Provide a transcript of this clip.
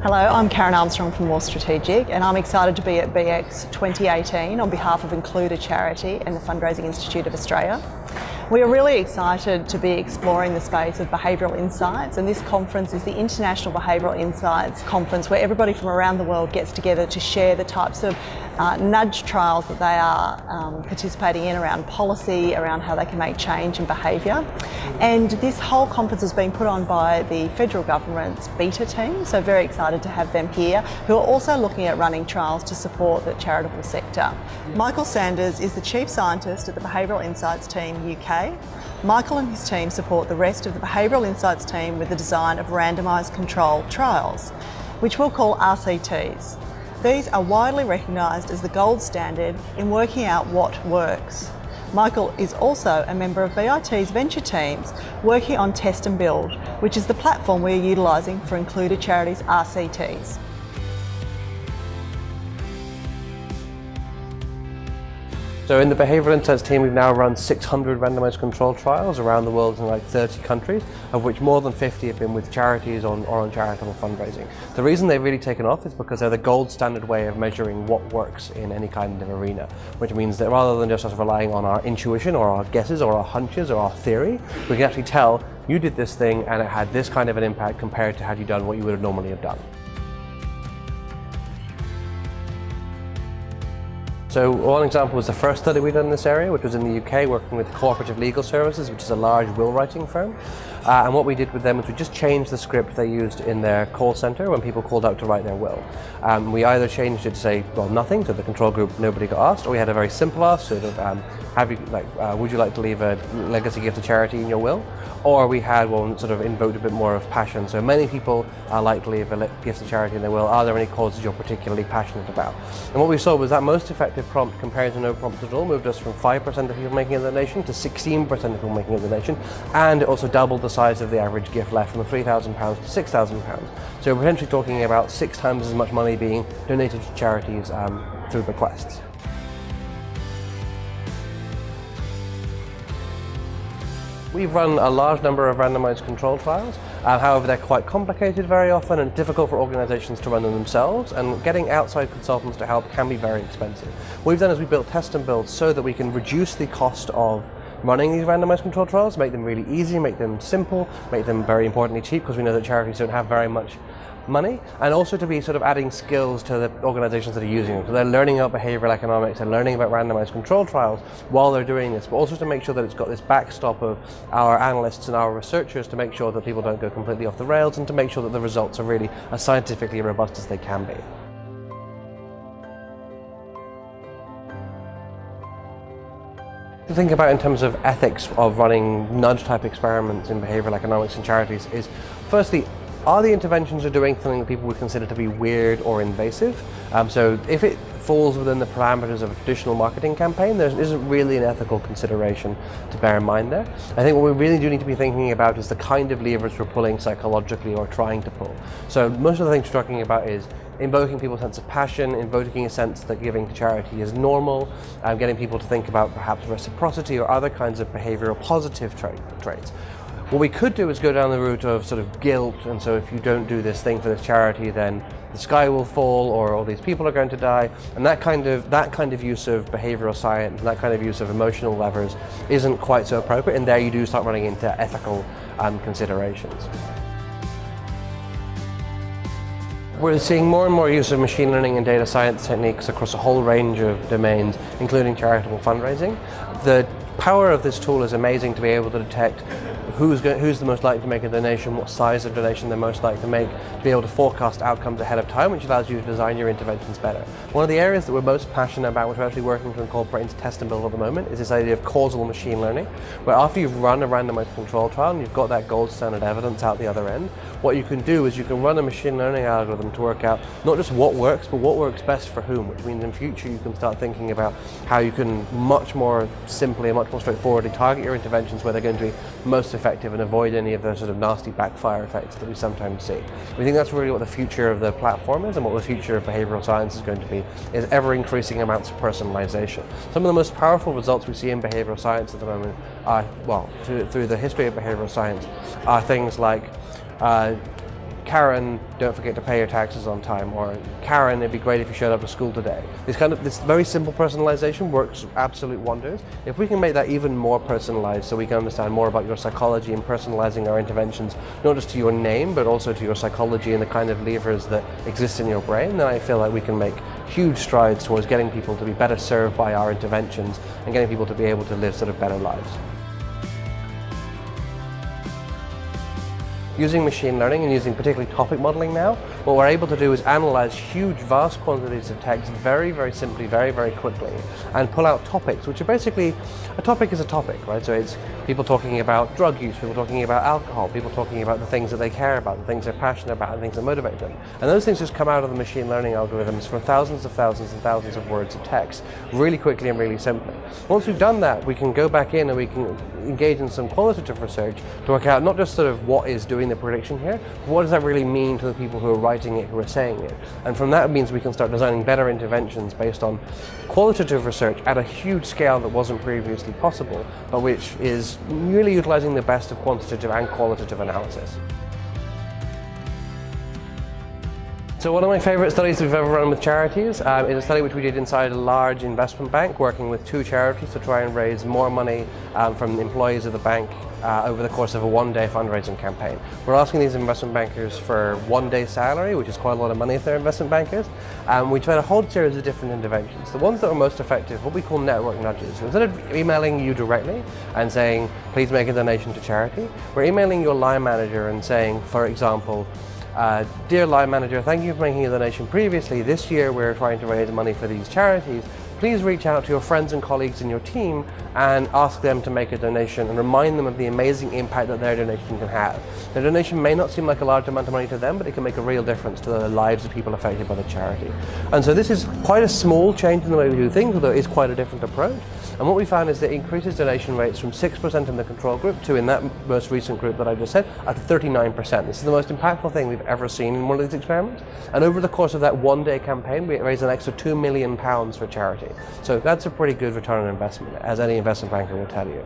Hello, I'm Karen Armstrong from More Strategic, and I'm excited to be at BX 2018 on behalf of Include a Charity and the Fundraising Institute of Australia. We are really excited to be exploring the space of behavioural insights, and this conference is the International Behavioural Insights Conference where everybody from around the world gets together to share the types of nudge trials that they are participating in around policy, around how they can make change in behaviour. And this whole conference has been put on by the federal government's beta team, so very excited to have them here, who are also looking at running trials to support the charitable sector. Michael Sanders is the Chief Scientist at the Behavioural Insights team UK. Michael and his team support the rest of the Behavioural Insights team with the design of randomised controlled trials, which we'll call RCTs. These are widely recognised as the gold standard in working out what works. Michael is also a member of BIT's venture teams working on Test and Build, which is the platform we're utilising for Include a Charity's RCTs. So in the Behavioural Insights team, we've now run 600 randomised controlled trials around the world in like 30 countries, of which more than 50 have been with charities or on charitable fundraising. The reason they've really taken off is because they're the gold standard way of measuring what works in any kind of arena, which means that rather than just sort of relying on our intuition or our guesses or our hunches or our theory, we can actually tell you did this thing and it had this kind of an impact compared to had you done what you would have normally have done. So one example was the first study we done in this area, which was in the UK, working with Cooperative Legal Services, which is a large will writing firm. And what we did with them was we just changed the script they used in their call centre when people called out to write their will. We either changed it to say, well, nothing, so the control group, nobody got asked, or we had a very simple ask, sort of, would you like to leave a legacy gift to charity in your will? Or we had one sort of invoked a bit more of passion. So many people like to leave a gift to charity in their will. Are there any causes you're particularly passionate about? And what we saw was that most effective prompt compared to no prompt at all moved us from 5% of people making a donation to 16% of people making a donation, and it also doubled the size of the average gift left from £3,000 to £6,000. So we're potentially talking about 6 times as much money being donated to charities through bequests. We've run a large number of randomised control trials, however they're quite complicated very often and difficult for organisations to run them themselves, and getting outside consultants to help can be very expensive. What we've done is we built Test and Build so that we can reduce the cost of running these randomised control trials, make them really easy, make them simple, make them very importantly cheap, because we know that charities don't have very much money, and also to be sort of adding skills to the organisations that are using them. So they're learning about behavioural economics and learning about randomised control trials while they're doing this, but also to make sure that it's got this backstop of our analysts and our researchers to make sure that people don't go completely off the rails, and to make sure that the results are really as scientifically robust as they can be. To think about in terms of ethics of running nudge type experiments in behavioural economics and charities is, firstly, are the interventions are doing something that people would consider to be weird or invasive? So if it falls within the parameters of a traditional marketing campaign, there isn't really an ethical consideration to bear in mind there. I think what we really do need to be thinking about is the kind of levers we're pulling psychologically or trying to pull. So most of the things we're talking about is invoking people's sense of passion, invoking a sense that giving to charity is normal, getting people to think about perhaps reciprocity or other kinds of behavioural positive traits. What we could do is go down the route of sort of guilt, and so if you don't do this thing for this charity, then the sky will fall, or all these people are going to die, and that kind of use of behavioural science and that kind of use of emotional levers isn't quite so appropriate, and there you do start running into ethical considerations. We're seeing more and more use of machine learning and data science techniques across a whole range of domains, including charitable fundraising. The power of this tool is amazing, to be able to detect who's the most likely to make a donation, what size of donation they're most likely to make, to be able to forecast outcomes ahead of time, which allows you to design your interventions better. One of the areas that we're most passionate about, which we're actually working to incorporate into Test and Build at the moment, is this idea of causal machine learning, where after you've run a randomized control trial and you've got that gold standard evidence out the other end, what you can do is you can run a machine learning algorithm to work out not just what works, but what works best for whom, which means in future you can start thinking about how you can much more simply and much more straightforwardly target your interventions where they're going to be most effective and avoid any of the sort of nasty backfire effects that we sometimes see. We think that's really what the future of the platform is, and what the future of behavioural science is going to be, is ever increasing amounts of personalisation. Some of the most powerful results we see in behavioural science at the moment are, well, through the history of behavioural science, are things like Karen, don't forget to pay your taxes on time, or Karen, it'd be great if you showed up to school today. This very simple personalization works absolute wonders. If we can make that even more personalized so we can understand more about your psychology and personalizing our interventions, not just to your name, but also to your psychology and the kind of levers that exist in your brain, then I feel like we can make huge strides towards getting people to be better served by our interventions and getting people to be able to live sort of better lives. Using machine learning and using particularly topic modeling now, what we're able to do is analyze huge, vast quantities of text very, very simply, very, very quickly, and pull out topics, which are basically, a topic is a topic, right? So it's people talking about drug use, people talking about alcohol, people talking about the things that they care about, the things they're passionate about, and things that motivate them. And those things just come out of the machine learning algorithms from thousands and thousands of words of text, really quickly and really simply. Once we've done that, we can go back in and we can engage in some qualitative research to work out not just sort of what is doing the prediction here, but what does that really mean to the people who are writing it, who are saying it. And from that means we can start designing better interventions based on qualitative research at a huge scale that wasn't previously possible, but which is really utilizing the best of quantitative and qualitative analysis. So one of my favourite studies we've ever run with charities is a study which we did inside a large investment bank, working with 2 charities to try and raise more money from the employees of the bank over the course of a one-day fundraising campaign. We're asking these investment bankers for 1 day salary, which is quite a lot of money if they're investment bankers, and we tried a whole series of different interventions. The ones that were most effective, what we call network nudges. So instead of emailing you directly and saying, please make a donation to charity, we're emailing your line manager and saying, for example, dear line manager, thank you for making a donation previously. This year we're trying to raise money for these charities. Please reach out to your friends and colleagues in your team and ask them to make a donation and remind them of the amazing impact that their donation can have. Their donation may not seem like a large amount of money to them, but it can make a real difference to the lives of people affected by the charity. And so this is quite a small change in the way we do things, although it is quite a different approach. And what we found is that it increases donation rates from 6% in the control group to, in that most recent group that I just said, at 39%. This is the most impactful thing we've ever seen in one of these experiments. And over the course of that one-day campaign, we raised an extra £2 million for charity. So that's a pretty good return on investment, as any investment banker will tell you.